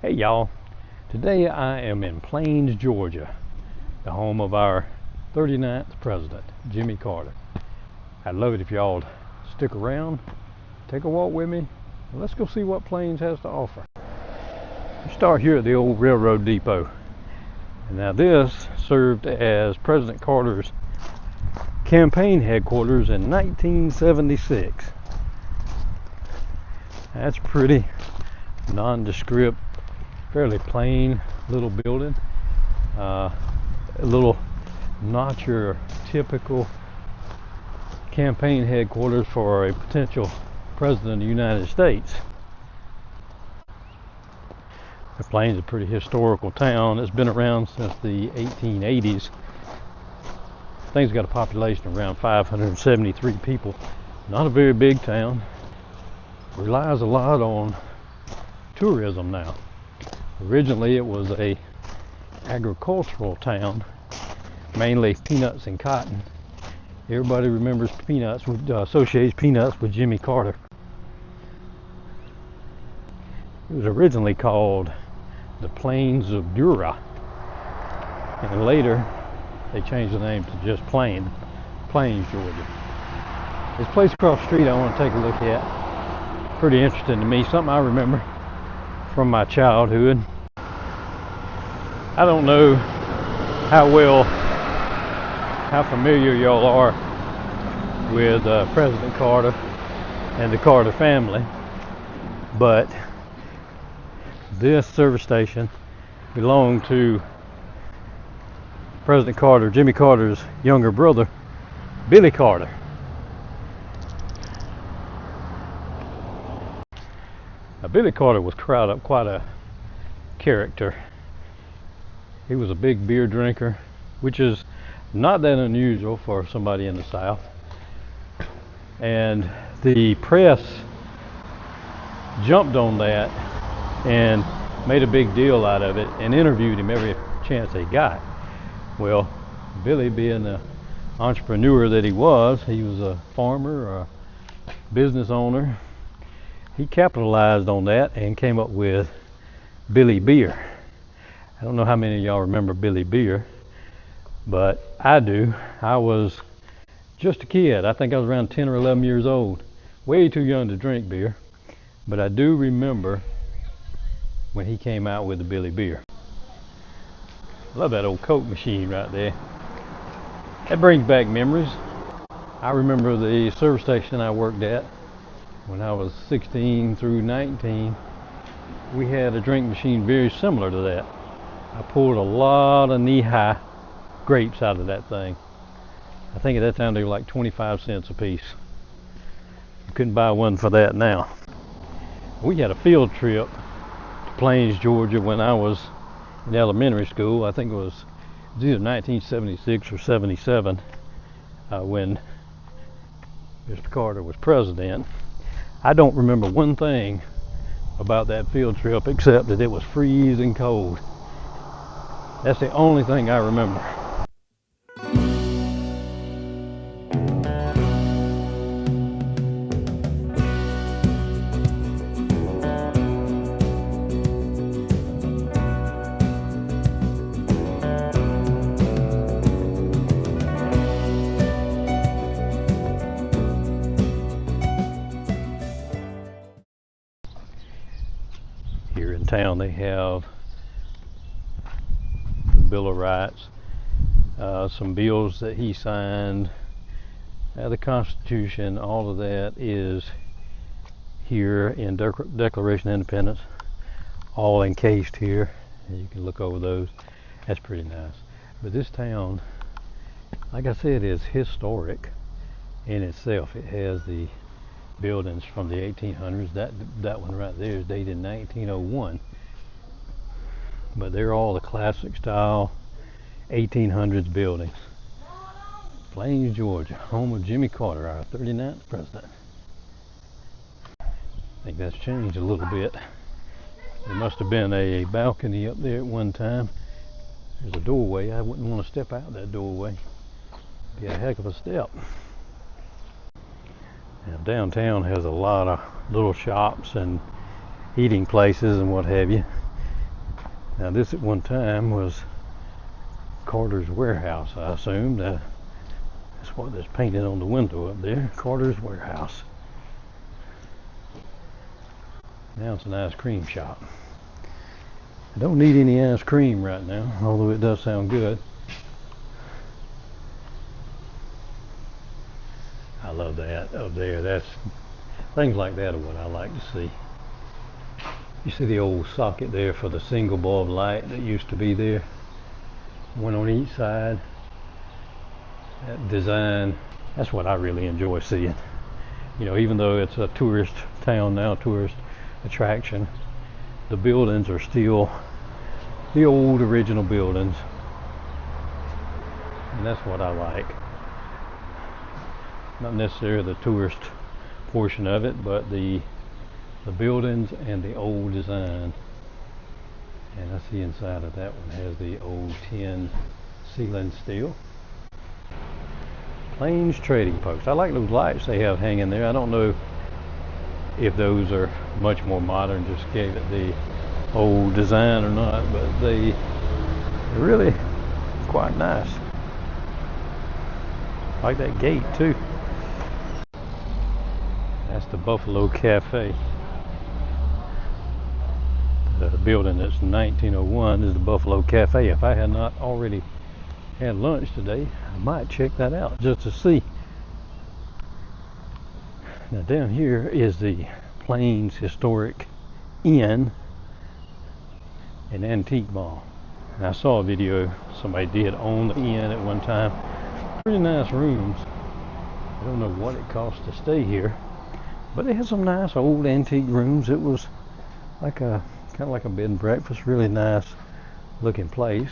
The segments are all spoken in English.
Hey y'all, today I am in Plains, Georgia, the home of our 39th president, Jimmy Carter. I'd love it if y'all would stick around, take a walk with me, and let's go see what Plains has to offer. We start here at the old railroad depot. And now this served as President Carter's campaign headquarters in 1976. That's pretty nondescript, fairly plain little building. A little not your typical campaign headquarters for a potential president of the United States. Plains is a pretty historical town. It's been around since the 1880s. Thing's got a population of around 573 people. Not a very big town. Relies a lot on tourism now. Originally it was a agricultural town, mainly peanuts and cotton. Everybody remembers peanuts, associates peanuts with Jimmy Carter. It was originally called the Plains of Dura, and later they changed the name to just Plains, Georgia. This place across the street I want to take a look at. Pretty interesting to me, something I remember from my childhood. I don't know how familiar y'all are with President Carter and the Carter family, but this service station belonged to President Carter, Jimmy Carter's younger brother, Billy Carter. Now, Billy Carter was quite a character. He was a big beer drinker, which is not that unusual for somebody in the South. And the press jumped on that and made a big deal out of it and interviewed him every chance they got. Well, Billy, being the entrepreneur that he was a farmer or a business owner. He capitalized on that and came up with Billy Beer. I don't know how many of y'all remember Billy Beer, but I do. I was just a kid. I think I was around 10 or 11 years old. Way too young to drink beer, but I do remember when he came out with the Billy Beer. Love that old Coke machine right there. That brings back memories. I remember the service station I worked at when I was 16 through 19. We had a drink machine very similar to that. I pulled a lot of knee-high grapes out of that thing. I think at that time they were like 25 cents a piece. You couldn't buy one for that now. We had a field trip to Plains, Georgia when I was in elementary school. I think it was either 1976 or 77 when Mr. Carter was president. I don't remember one thing about that field trip except that it was freezing cold. That's the only thing I remember. Here in town they have the Bill of Rights, some bills that he signed, the Constitution. All of that is here in Declaration of Independence, all encased here. You can look over those. That's pretty nice. But this town, like I said, is historic in itself. It has the buildings from the 1800s. That one right there is dated 1901. But they're all the classic style 1800s buildings. Plains, Georgia, home of Jimmy Carter, our 39th president. I think that's changed a little bit. There must have been a balcony up there at one time. There's a doorway. I wouldn't want to step out that doorway. It'd be a heck of a step. Now, downtown has a lot of little shops and eating places and what have you. Now this at one time was Carter's Warehouse, I assumed. That's what is painted on the window up there, Carter's Warehouse. Now it's an ice cream shop. I don't need any ice cream right now, although it does sound good. I love that up there. That's things like that are what I like to see. You see the old socket there for the single bulb light that used to be there, one on each side. That design, that's what I really enjoy seeing. You know, even though it's a tourist town now, tourist attraction, the buildings are still the old original buildings, and that's what I like. Not necessarily the tourist portion of it, but the buildings and the old design. And I see inside of that one has the old tin ceiling steel. Plains Trading Post. I like those lights they have hanging there. I don't know if those are much more modern, just gave it the old design or not, but they're really quite nice. I like that gate too. That's the Buffalo Cafe. The building that's 1901 is the Buffalo Cafe. If I had not already had lunch today, I might check that out just to see. Now down here is the Plains Historic Inn and Antique Mall. And I saw a video somebody did on the inn at one time. Pretty nice rooms. I don't know what it costs to stay here, but they had some nice old antique rooms. It was like a kind of like a bed and breakfast, really nice looking place.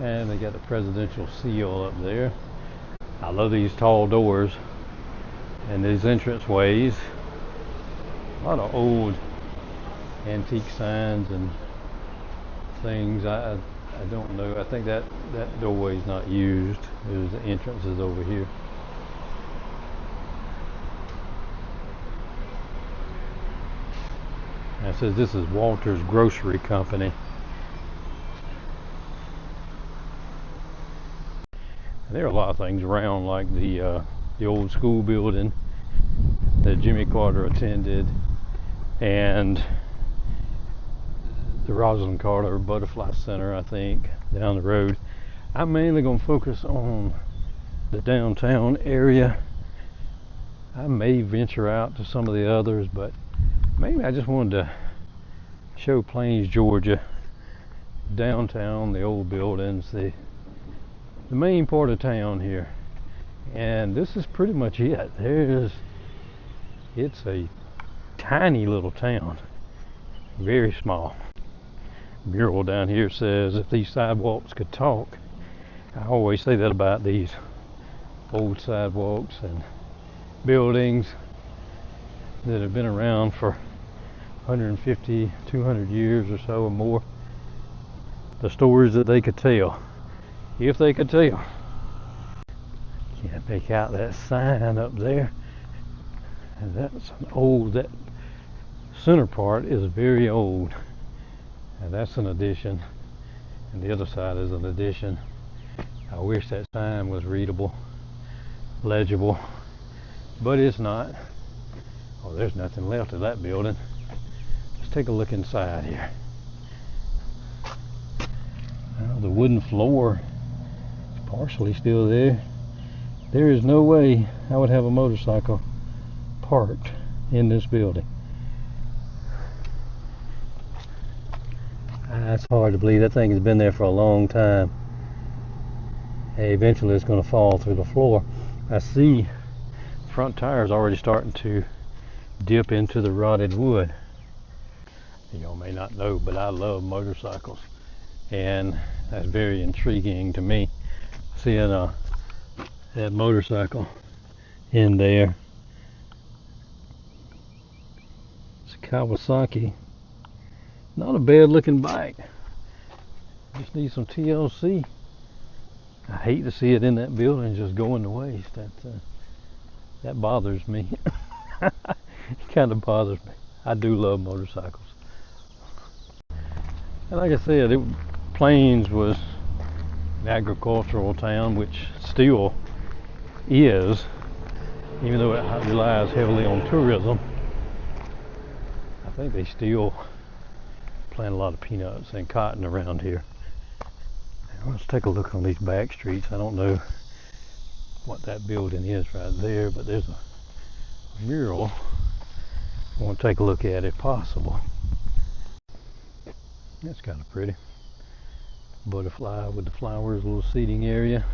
And they got the presidential seal up there. I love these tall doors and these entrance ways. A lot of old antique signs and things. I don't know. I think that doorway is not used. There's the entrances over here. And it says this is Walter's Grocery Company. And there are a lot of things around, like the old school building that Jimmy Carter attended, and the Rosalind Carter Butterfly Center, I think, down the road. I'm mainly going to focus on the downtown area. I may venture out to some of the others, but maybe I just wanted to show Plains, Georgia, downtown, the old buildings, the main part of town here. And this is pretty much it. It's a tiny little town, very small. Mural down here says, if these sidewalks could talk. I always say that about these old sidewalks and buildings that have been around for 150, 200 years or so or more. The stories that they could tell, if they could tell. Can't make out that sign up there. And that's an old, that center part is very old. And that's an addition. And the other side is an addition. I wish that sign was readable, legible, but it's not. Oh, there's nothing left of that building. Let's take a look inside here. The wooden floor is partially still there. There is no way I would have a motorcycle parked in this building. It's hard to believe. That thing has been there for a long time. Hey, eventually it's going to fall through the floor. I see front tires already starting to dip into the rotted wood. You all may not know, but I love motorcycles, and that's very intriguing to me, seeing that motorcycle in there. It's a Kawasaki. Not a bad looking bike. Just need some TLC. I hate to see it in that building just going to waste. That bothers me. It kind of bothers me. I do love motorcycles. And like I said, Plains was an agricultural town, which still is, even though it relies heavily on tourism. I think they still plant a lot of peanuts and cotton around here. Now, let's take a look on these back streets. I don't know what that building is right there, but there's a mural. I want to take a look at if possible. That's kind of pretty. Butterfly with the flowers, a little seating area.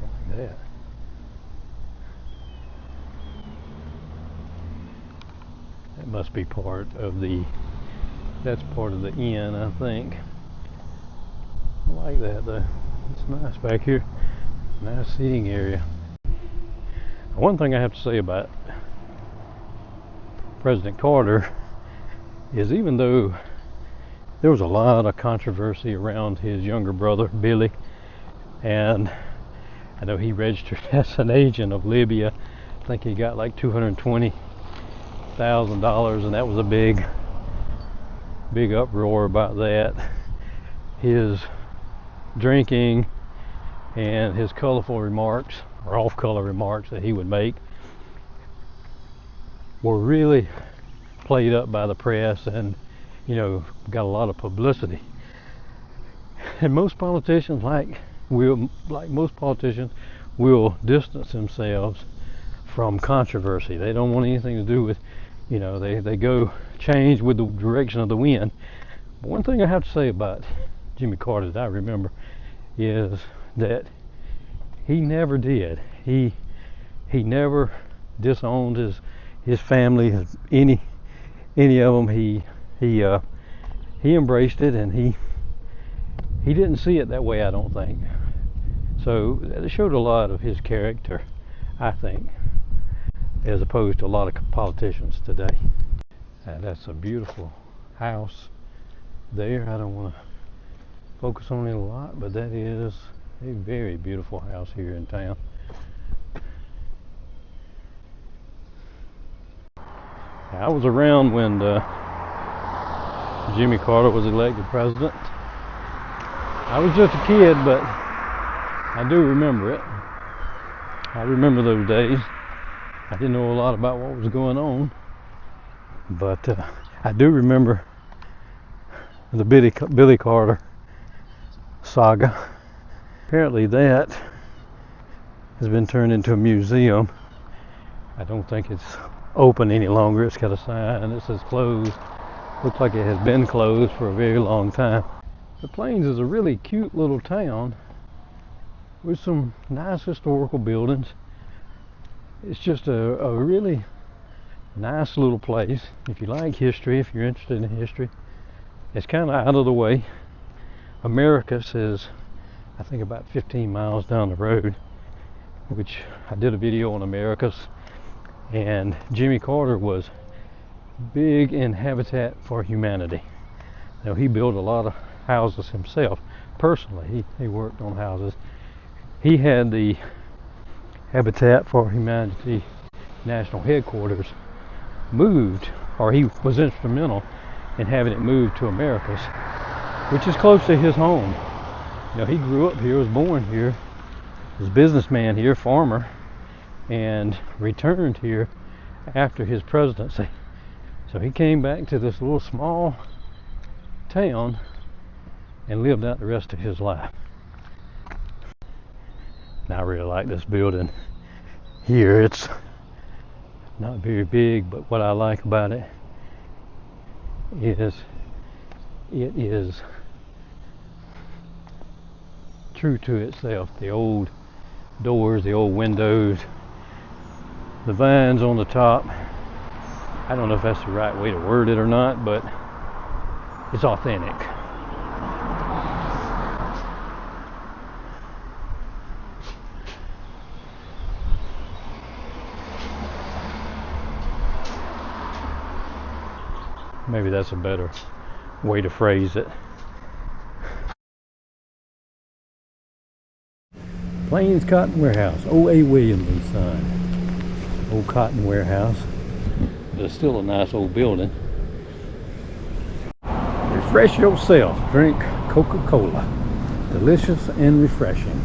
Like that. That must be part of that's part of the inn, I think. I like that though. It's nice back here. Nice seating area. One thing I have to say about President Carter is, even though there was a lot of controversy around his younger brother, Billy, and I know he registered as an agent of Libya. I think he got like $220,000, and that was a big uproar about that. His drinking and his colorful remarks, or off-color remarks that he would make, were really played up by the press and, got a lot of publicity. And most politicians, most politicians, will distance themselves from controversy. They don't want anything to do with, they go change with the direction of the wind. But one thing I have to say about Jimmy Carter that I remember is that he never did. He never disowned his family, any of them. He embraced it, and he didn't see it that way, I don't think. So it showed a lot of his character, I think, as opposed to a lot of politicians today. And that's a beautiful house there. I don't want to focus on it a lot, but that is a very beautiful house here in town. I was around when Jimmy Carter was elected president. I was just a kid, but I do remember it. I remember those days. I didn't know a lot about what was going on, but I do remember the Billy Carter saga. Apparently that has been turned into a museum. I don't think it's open any longer. It's got a sign that says closed. Looks like it has been closed for a very long time. The Plains is a really cute little town with some nice historical buildings. It's just a really nice little place. If you like history, if you're interested in history, it's kind of out of the way. Americus is, I think, about 15 miles down the road, which I did a video on Americus, and Jimmy Carter was big in Habitat for Humanity. Now, he built a lot of houses himself personally. He worked on houses. He had the Habitat for Humanity national headquarters moved, or he was instrumental in having it moved to Americus, which is close to his home. He grew up here, was born here, was a businessman here, farmer, and returned here after his presidency. So he came back to this little small town and lived out the rest of his life. And I really like this building here. It's not very big, but what I like about it is it is true to itself. The old doors, the old windows, the vines on the top. I don't know if that's the right way to word it or not, but it's authentic. Maybe that's a better way to phrase it. Plains Cotton Warehouse, O.A. Williams and Son. Old cotton warehouse. But it's still a nice old building. Refresh yourself. Drink Coca-Cola. Delicious and refreshing.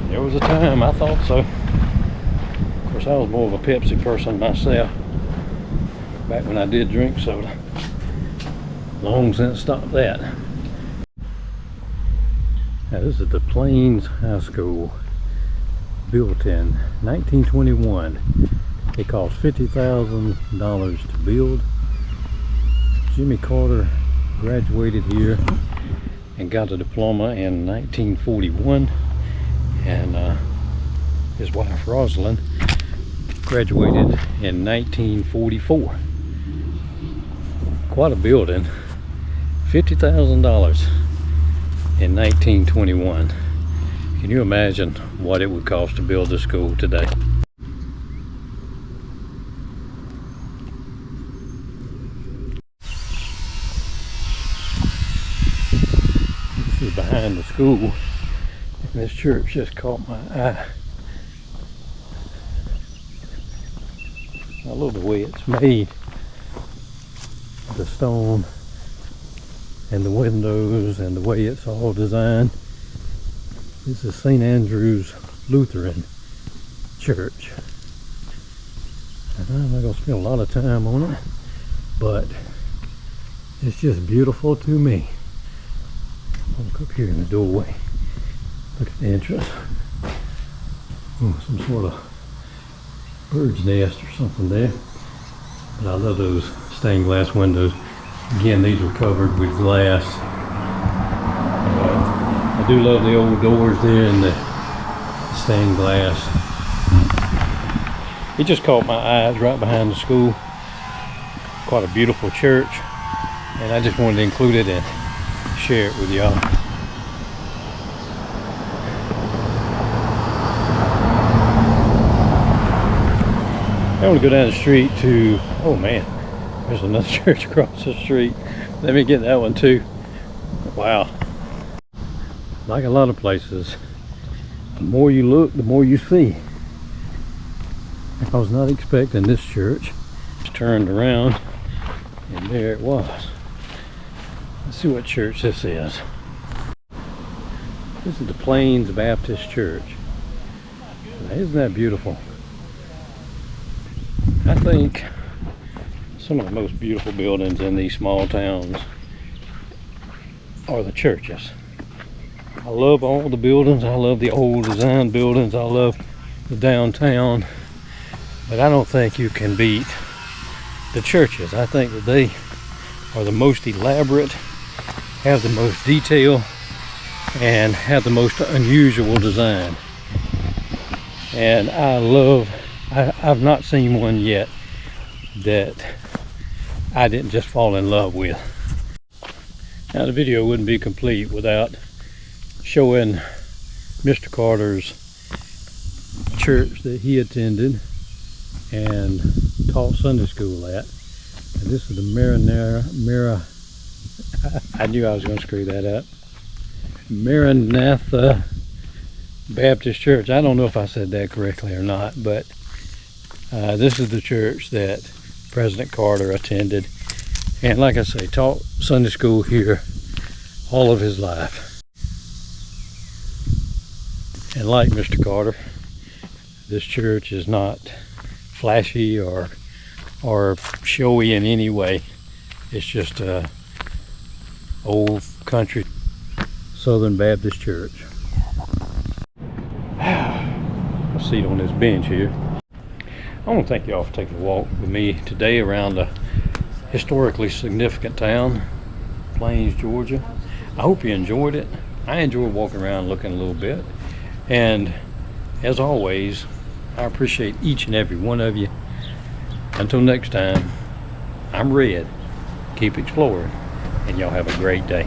There was a time I thought so. Of course, I was more of a Pepsi person myself back when I did drink soda. Long since stopped that. Now this is the Plains High School, built in 1921. It cost $50,000 to build. Jimmy Carter graduated here and got a diploma in 1941, and his wife Rosalind graduated in 1944. Quite a building. $50,000 in 1921. Can you imagine what it would cost to build this school today? This is behind the school, and this church just caught my eye. I love the way it's made. The stone and the windows and the way it's all designed. This is St. Andrew's Lutheran Church. And I'm not going to spend a lot of time on it, but it's just beautiful to me. I'll look up here in the doorway. Look at the entrance. Oh, some sort of bird's nest or something there. But I love those stained glass windows. Again, these are covered with glass. I do love the old doors there and the stained glass. It just caught my eyes right behind the school. Quite a beautiful church, and I just wanted to include it and share it with y'all. I want to go down the street to, oh man, there's another church across the street. Let me get that one too. Wow. Like a lot of places, the more you look, the more you see. I was not expecting this church. Just turned around and there it was. Let's see what church this is. This is the Plains Baptist Church. Now, isn't that beautiful? I think some of the most beautiful buildings in these small towns are the churches. I love all the buildings. I love the old design buildings. I love the downtown. But I don't think you can beat the churches. I think that they are the most elaborate, have the most detail, and have the most unusual design. And I've not seen one yet that I didn't just fall in love with. Now the video wouldn't be complete without showing Mr. Carter's church that he attended and taught Sunday school at. And this is the I knew I was going to screw that up. Maranatha Baptist Church. I don't know if I said that correctly or not, but this is the church that President Carter attended, and like I say, taught Sunday school here all of his life. And like Mr. Carter, this church is not flashy or showy in any way. It's just a old country Southern Baptist church. A seat on this bench here. I want to thank y'all for taking a walk with me today around a historically significant town, Plains, Georgia. I hope you enjoyed it. I enjoyed walking around looking a little bit. And as always, I appreciate each and every one of you. Until next time, I'm Red. Keep exploring, and y'all have a great day.